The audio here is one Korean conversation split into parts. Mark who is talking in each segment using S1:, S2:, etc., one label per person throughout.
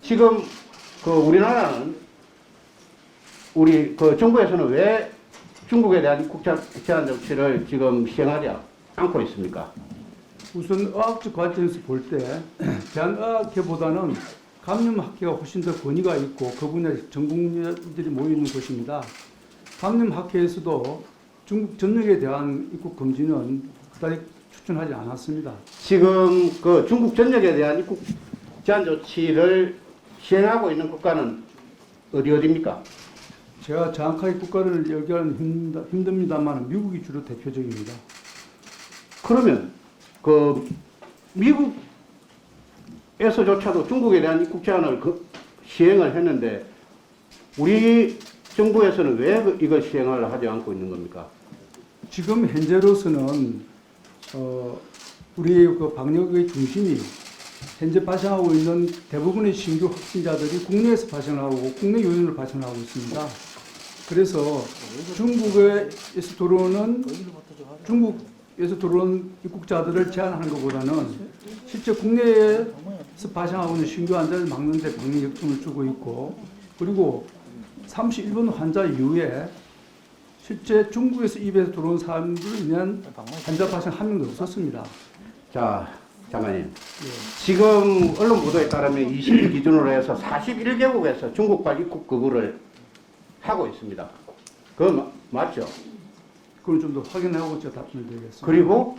S1: 지금 그 우리나라는 우리 그 정부에서는 왜 중국에 대한 국제 제한 조치를 지금 시행하지 않고 있습니까?
S2: 우선 의학적 관점에서 볼 때 대한의학회보다는 감염학회가 훨씬 더 권위가 있고 그 분야에 전문가들이 모이는 곳입니다. 감염학회에서도 중국 전역에 대한 입국 금지는 그다지 추천하지 않았습니다.
S1: 지금 그 중국 전역에 대한 입국 제한 조치를 시행하고 있는 국가는 어디입니까?
S2: 제가 정확하게 국가를 얘기하는 힘듭니다만 미국이 주로 대표적입니다.
S1: 그러면 그 미국에서조차도 중국에 대한 입국 제한을 시행을 했는데 우리 정부에서는 왜 이걸 시행을 하지 않고 있는 겁니까?
S2: 지금 현재로서는 우리 그 방역의 중심이 현재 발생하고 있는 대부분의 신규 확진자들이 국내에서 발생하고 국내 요인으로 발생하고 있습니다. 그래서 중국에서 들어오는 입국자들을 제한하는 것보다는 실제 국내에서 발생하고 있는 신규 환자를 막는 데 방역 역점을 두고 있고, 그리고 31번 환자 이후에 실제 중국에서 입에서 들어온 사람들로 인한 환자 발생 한 명도 없었습니다.
S1: 자, 장관님. 지금 언론 보도에 따르면 20일 기준으로 해서 41개국에서 중국발 입국 거부를 하고 있습니다. 그건 맞죠?
S2: 그걸 좀 더 확인하고 제가 답변을 드리겠습니다.
S1: 그리고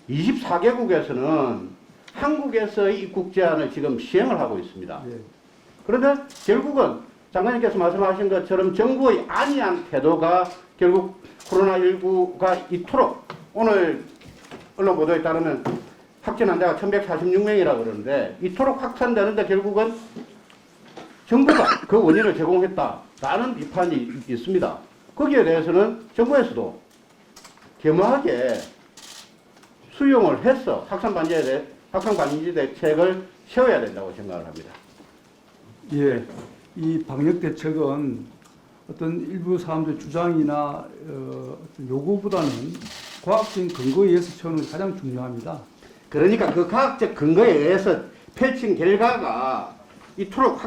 S1: 24개국에서는 한국에서의 입국 제한을 지금 시행을 하고 있습니다.
S2: 예.
S1: 그런데 결국은 장관님께서 말씀하신 것처럼 정부의 안이한 태도가 결국 코로나19가 이토록 오늘 언론 보도에 따르면 확진 환자가 1146명이라고 그러는데 이토록 확산되는데 결국은 정부가 그 원인을 제공했다라는 비판이 있습니다. 거기에 대해서는 정부에서도 겸허하게 수용을 해서 확산 방지 대책을 세워야 된다고 생각을 합니다.
S2: 예, 이 방역 대책은 어떤 일부 사람들의 주장이나 어떤 요구보다는 과학적인 근거에 의해서 세우는 게 가장 중요합니다.
S1: 그러니까 그 과학적 근거에 의해서 펼친 결과가 이토록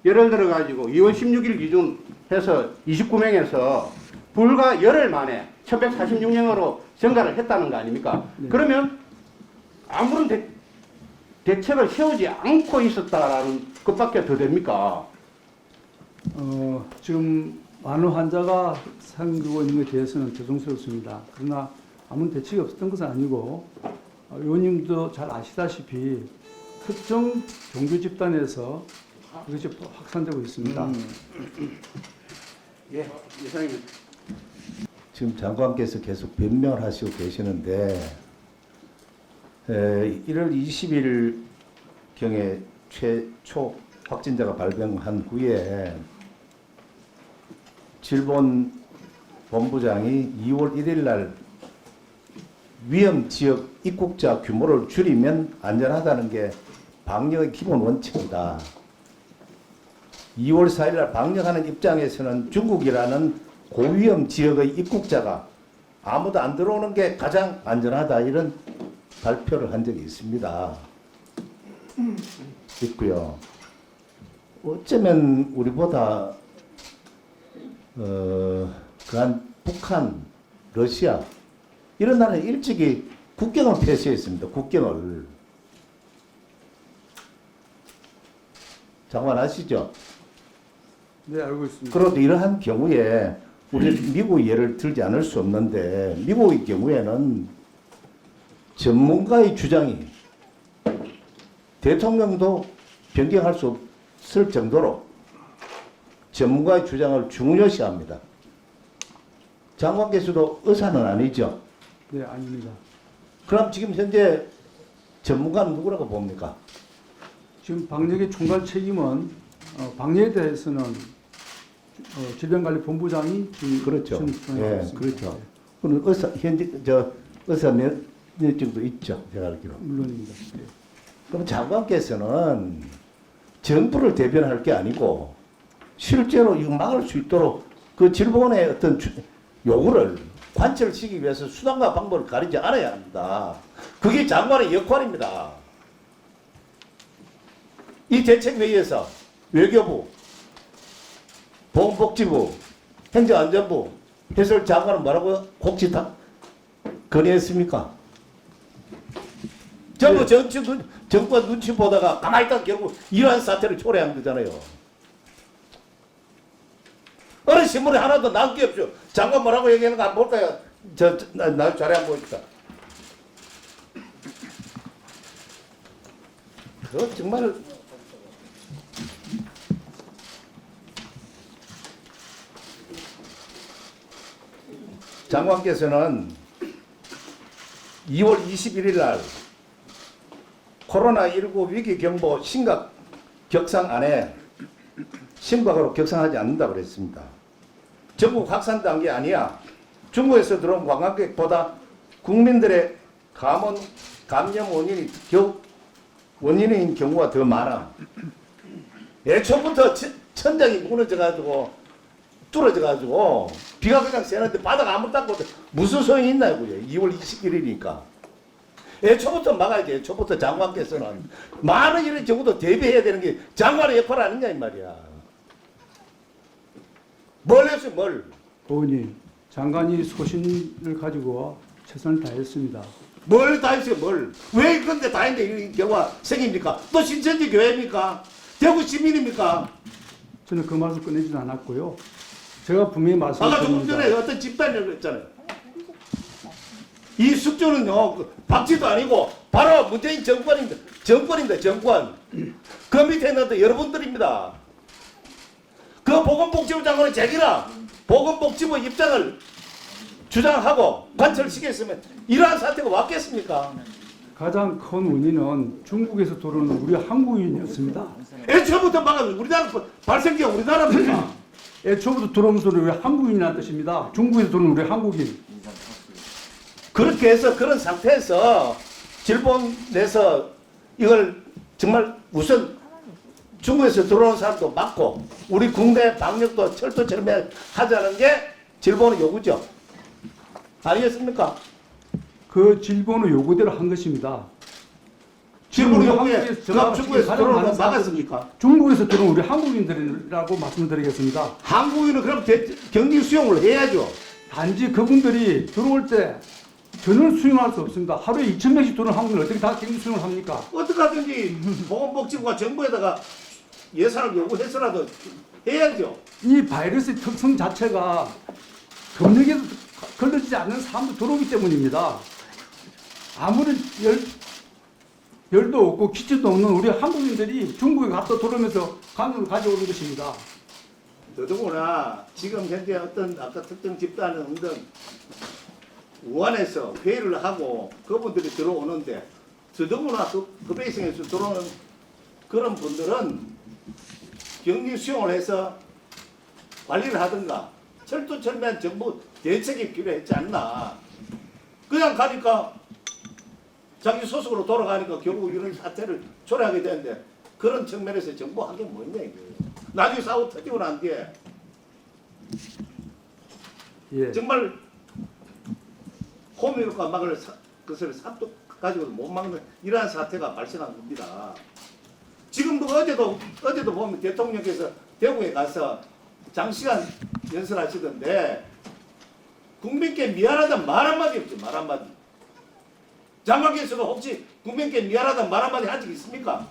S1: 예를 들어 가지고 2월 16일 기준 해서 29명에서 불과 열흘 만에 1146명으로 증가를 했다는 거 아닙니까?
S2: 네.
S1: 그러면 아무런 대책을 세우지 않고 있었다라는 것밖에 더 됩니까?
S2: 지금 많은 환자가 생기고 있는 것에 대해서는 죄송스럽습니다. 그러나 아무런 대책이 없었던 것은 아니고 의원님도 잘 아시다시피 특정 종교 집단에서 이것이 확산되고 있습니다.
S1: 예, 이상입니다.
S3: 지금 장관께서 계속 변명을 하시고 계시는데 1월 20일경에 최초 확진자가 발병한 후에 질본 본부장이 2월 1일 날 위험 지역 입국자 규모를 줄이면 안전하다는 게 방역의 기본 원칙이다. 2월 4일 날 방역하는 입장에서는 중국이라는 고위험 지역의 입국자가 아무도 안 들어오는 게 가장 안전하다, 이런 발표를 한 적이 있습니다. 있고요. 어쩌면 우리보다 그한 북한, 러시아 이런 나라는 일찍이 국경을 폐쇄했습니다. 국경을. 장관 아시죠?
S2: 네, 알고 있습니다.
S3: 그런데 이러한 경우에 우리 미국 예를 들지 않을 수 없는데, 미국의 경우에는 전문가의 주장이 대통령도 변경할 수 없을 정도로 전문가의 주장을 중요시합니다. 장관께서도 의사는 아니죠?
S2: 네, 아닙니다.
S3: 그럼 지금 현재 전문가는 누구라고 봅니까?
S2: 지금 방역의 총괄 책임은 방역에 대해서는 질병관리본부장이 지금
S3: 그렇죠.
S2: 수행하고
S3: 예,
S2: 있습니다.
S3: 그렇죠. 그럼 현재 의사 면허증도 있죠, 제가 알기로.
S2: 물론입니다. 네.
S3: 그럼 장관께서는 정부를 대변할 게 아니고 실제로 이거 막을 수 있도록 그 질본의 어떤 요구를 관철시키기 위해서 수단과 방법을 가리지 않아야 합니다. 그게 장관의 역할입니다. 이 대책회의에서 외교부, 보건복지부, 행정안전부, 해설장관은 뭐라고 곡지 다 건의했습니까? 전부 정권 눈치 보다가 가만히 있다가 결국 이러한 사태를 초래한 거잖아요. 어느 신문에 하나도 남게 없죠. 장관 뭐라고 얘기하는 거 안 볼까요? 나 자료 한번 보십시다. 그 정말 장관께서는 2월 21일 날 코로나19 위기 경보 심각 격상 안에 심각으로 격상하지 않는다고 그랬습니다. 전국 확산 단계 아니야. 중국에서 들어온 관광객보다 국민들의 감염 원인인 경우가 더 많아. 애초부터 천장이 무너져가지고 뚫어져가지고 비가 그냥 새는데 바다가 아무것도 안 보고 무슨 소용이 있나요? 그게 2월 21일이니까. 애초부터 막아야지. 애초부터 장관께서는 많은 이런 경우도 대비해야 되는 게 장관의 역할 아니냐 이 말이야. 뭘 했어요 뭘.
S2: 의원님, 장관이 소신을 가지고 최선을 다했습니다.
S3: 뭘 다 했어요 뭘. 왜 그런데 다 했는데 이런 경우가 생깁니까? 또 신천지 교회입니까? 대구 시민입니까?
S2: 저는 그 말씀 꺼내지는 않았고요. 제가 분명히
S3: 아까 조금
S2: 말씀드립니다.
S3: 전에 어떤 집단이라고 했잖아요. 이 숙주는요 박쥐도 아니고 바로 문재인 정권입니다. 정권. 그 밑에 있는 여러분들입니다. 그 보건복지부 장관은 제기라 보건복지부 입장을 주장하고 관철시켰으면 이러한 사태가 왔겠습니까?
S2: 가장 큰 원인은 중국에서 들어오는 우리 한국인이었습니다.
S3: 애초부터 막으면 우리나라 발생기가 우리나라입니까?
S2: 애초부터 들어오면서 우리 한국인이라는 뜻입니다. 중국에서 들어오는 우리 한국인.
S3: 그렇게 해서 그런 상태에서 질본 내서 이걸 정말 우선 중국에서 들어오는 사람도 막고 우리 국내 방역도 철두철미 하자는 게 질본의 요구죠. 아니겠습니까?
S2: 그 질본의 요구대로 한 것입니다.
S3: 질본의
S2: 우리
S3: 요구에
S2: 한국에서
S3: 그럼 중국에서
S2: 가장
S3: 들어오는
S2: 많은
S3: 거 막았습니까?
S2: 중국에서 들어온 우리 한국인들이라고 말씀드리겠습니다.
S3: 한국인은 그럼 격리 수용을 해야죠.
S2: 단지 그분들이 들어올 때 전혀 수용할 수 없습니다. 하루에 2,000명씩 들어오는 한국인을 어떻게 다 격리 수용을 합니까?
S3: 어떻게 하든지 보건복지부가 정부에다가 예산을 요구해서라도 해야죠.
S2: 이 바이러스의 특성 자체가 검역에도 걸려지지 않는 사람도 들어오기 때문입니다. 아무런 열도 없고 기초도 없는 우리 한국인들이 중국에 갔다 들어오면서 감염을 가져오는 것입니다.
S3: 더더구나 지금 현재 어떤 아까 특정 집단은 등등 우한에서 회의를 하고 그분들이 들어오는데 더더구나 그 베이싱에서 들어오는 그런 분들은 격리 수용을 해서 관리를 하든가 철두철미한 정부 대책이 필요했지 않나. 그냥 가니까 자기 소속으로 돌아가니까 결국 이런 사태를 초래하게 되는데 그런 측면에서 정부 한 게 뭐냐 이게. 나중에 싸우 터지고 난 뒤에
S2: 예.
S3: 정말 호미효과 막을 것을 삽도 가지고도 못 막는 이러한 사태가 발생한 겁니다. 지금도 어제도 보면 대통령께서 대구에 가서 장시간 연설하시던데 국민께 미안하다는 말 한마디 없죠. 말 한마디. 장관께서도 혹시 국민께 미안하다는 말 한마디 한 적 있습니까?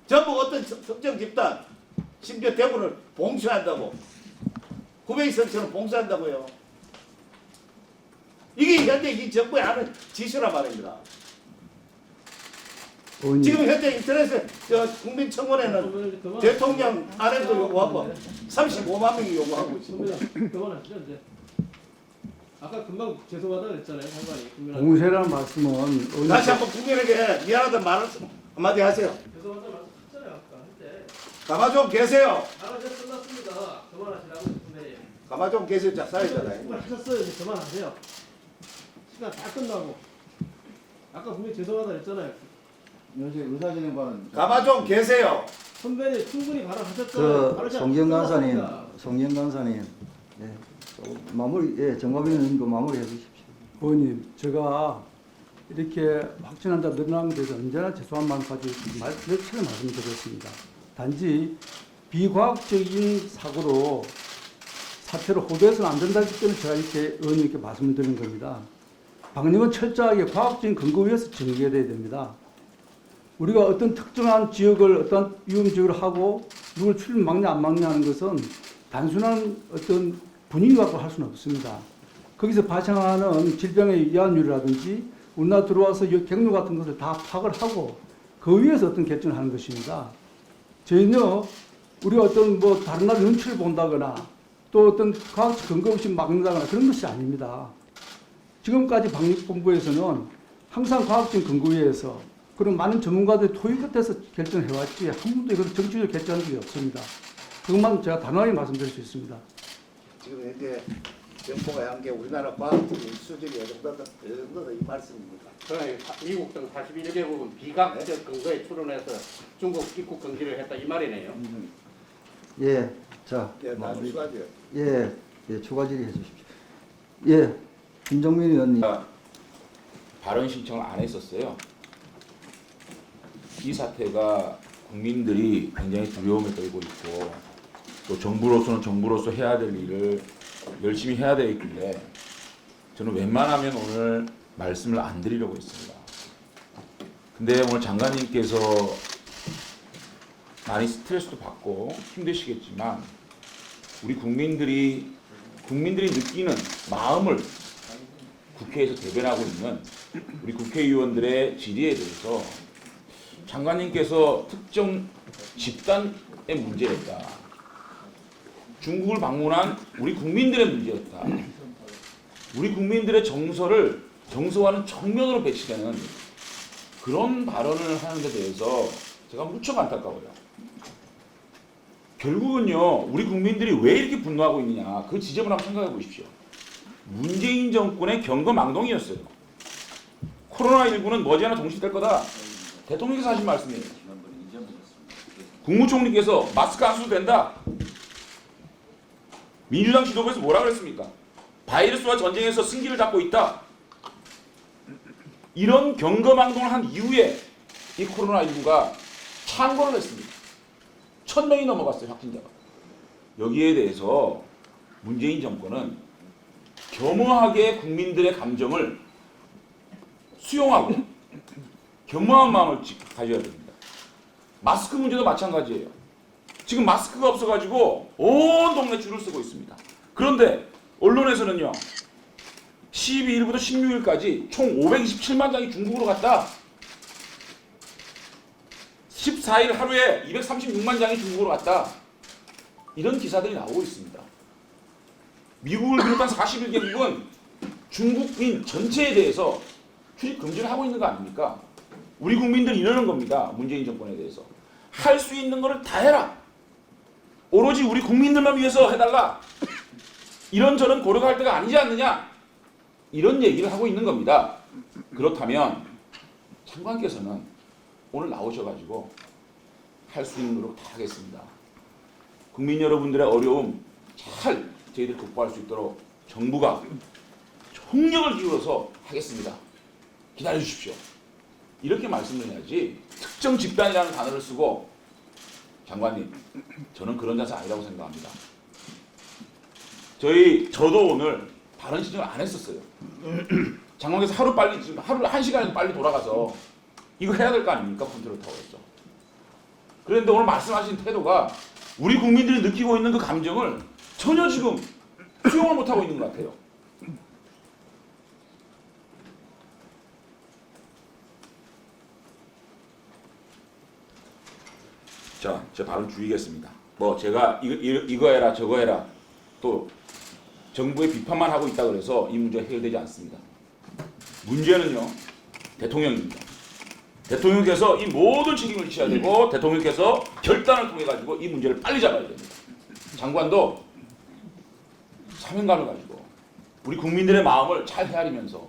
S3: 전부 어떤 특정 집단 심지어 대구를 봉쇄한다고 구베이선처럼 봉쇄한다고요. 이게 현재 이 정부의 하는 지시란 말입니다. 지금 현재 인터넷에 국민청원에는 대통령 아내도 요구하고 35만 명이 요구하고 있습니다.
S4: 그만하시죠 이제. 아까 금방 죄송하다고 그랬잖아요, 장관이.
S2: 봉쇄라는 말씀은
S3: 다시 한번 국민에게 미안하다는 말을 한마디 하세요.
S4: 죄송하다고 말씀하셨잖아요, 아까 한때.
S3: 가만 좀 계세요.
S4: 아, 이제 끝났습니다. 그만하시라고 선배님.
S3: 가만 좀 계세요. 작사했잖아요.
S4: 하셨어요, 이제 그만하세요. 시간 다 끝나고. 아까 분명히 죄송하다 그랬잖아요.
S5: 요새 의사진행반은
S3: 가만 좀 계세요.
S4: 선배님 충분히 발언하셨잖아요.
S5: 그 송경 간사님, 예, 마무리, 예, 정과빈 의원님도 마무리해 주십시오.
S2: 의원님, 제가 이렇게 확진 환자 늘어나는 데서 언제나 죄송한 마음 가지고 몇 차례 말씀드렸습니다. 단지 비과학적인 사고로 사태로 호도해서는 안 된다기 때문에 제가 이렇게 의원님께 말씀드리는 겁니다. 방역은 철저하게 과학적인 근거 위에서 전개돼야 됩니다. 우리가 어떤 특정한 지역을 어떤 위험 지역으로 하고 누굴 출입 막냐 안 막냐 하는 것은 단순한 어떤 분위기 갖고 할 수는 없습니다. 거기서 발생하는 질병의 이완율이라든지 우리나라 들어와서 경로 같은 것을 다 파악을 하고 그 위에서 어떤 결정을 하는 것입니다. 전혀 우리가 어떤 뭐 다른 나라 눈치를 본다거나 또 어떤 과학적 근거 없이 막는다거나 그런 것이 아닙니다. 지금까지 방역본부에서는 항상 과학적 근거 위에서 그런 많은 전문가들이 토의 끝에서 결정해왔지 한 번도 이걸 정치적으로 결정한 적이 없습니다. 그것만 제가 단호하게 말씀드릴 수 있습니다.
S3: 지금 이제 정부가 한 게 우리나라 과학적인 수준이 어느 정도다 이 말씀입니까?
S1: 그러나 미국 등 41개국은 비과학적 근거에 출연해서 중국 입국 금지를 했다 이 말이네요.
S5: 예, 자,
S3: 예, 나좀 수고하죠.
S5: 예, 예, 추가 질의해 주십시오. 예, 김정민 의원님.
S6: 발언 신청을 안 했었어요. 이 사태가 국민들이 굉장히 두려움에 떨고 있고 또 정부로서는 정부로서 해야 될 일을 열심히 해야 되겠길래 저는 웬만하면 오늘 말씀을 안 드리려고 했습니다. 근데 오늘 장관님께서 많이 스트레스도 받고 힘드시겠지만 우리 국민들이 느끼는 마음을 국회에서 대변하고 있는 우리 국회의원들의 질의에 대해서 장관님께서 특정 집단의 문제였다. 중국을 방문한 우리 국민들의 문제였다. 우리 국민들의 정서와는 정면으로 배치되는 그런 발언을 하는 데 대해서 제가 무척 안타까워요. 결국은요, 우리 국민들이 왜 이렇게 분노하고 있느냐, 그 지점을 한번 생각해 보십시오. 문재인 정권의 경거망동이었어요. 코로나19는 머지않아 동시될 거다. 대통령께서 하신 말씀이에요. 국무총리께서 마스크 안 써도 된다. 민주당 지도부에서 뭐라 그랬습니까? 바이러스와 전쟁에서 승기를 잡고 있다. 이런 경거망동을 한 이후에 이 코로나19가 창궐을 했습니다. 1000명이 넘어갔어요, 확진자가. 여기에 대해서 문재인 정권은 겸허하게 국민들의 감정을 수용하고 겸허한 마음을 가져야 됩니다. 마스크 문제도 마찬가지예요. 지금 마스크가 없어가지고 온 동네 줄을 서고 있습니다. 그런데 언론에서는요, 12일부터 16일까지 총 527만 장이 중국으로 갔다. 14일 하루에 236만 장이 중국으로 갔다. 이런 기사들이 나오고 있습니다. 미국을 비롯한 41개국은 중국인 전체에 대해서 출입 금지를 하고 있는 거 아닙니까? 우리 국민들은 이러는 겁니다. 문재인 정권에 대해서. 할 수 있는 거를 다 해라. 오로지 우리 국민들만 위해서 해달라. 이런저런 고려가 할 때가 아니지 않느냐. 이런 얘기를 하고 있는 겁니다. 그렇다면 장관께서는 오늘 나오셔가지고 할 수 있는 노력 다 하겠습니다. 국민 여러분들의 어려움 잘 저희들 극복할 수 있도록 정부가 총력을 기울여서 하겠습니다. 기다려 주십시오. 이렇게 말씀을 해야지 특정 집단이라는 단어를 쓰고, 장관님, 저는 그런 자세 아니라고 생각합니다. 저도 오늘 발언 신청을 안 했었어요. 장관께서 하루 1시간이라도 빨리 돌아가서 이거 해야 될 거 아닙니까? 컨트롤 타워에서. 그런데 오늘 말씀하신 태도가 우리 국민들이 느끼고 있는 그 감정을 전혀 지금 수용을 못하고 있는 것 같아요. 자, 제 발언 줄이겠습니다. 뭐 제가 이거 해라 저거 해라 또 정부의 비판만 하고 있다 그래서 이 문제가 해결되지 않습니다. 문제는요, 대통령입니다. 대통령께서 이 모든 책임을 지셔야 되고 대통령께서 결단을 통해 가지고 이 문제를 빨리 잡아야 됩니다. 장관도 사명감을 가지고 우리 국민들의 마음을 잘 헤아리면서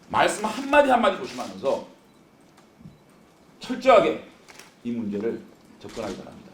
S6: 말씀 한마디 한마디 조심하면서 철저하게 이 문제를 접근하기 바랍니다.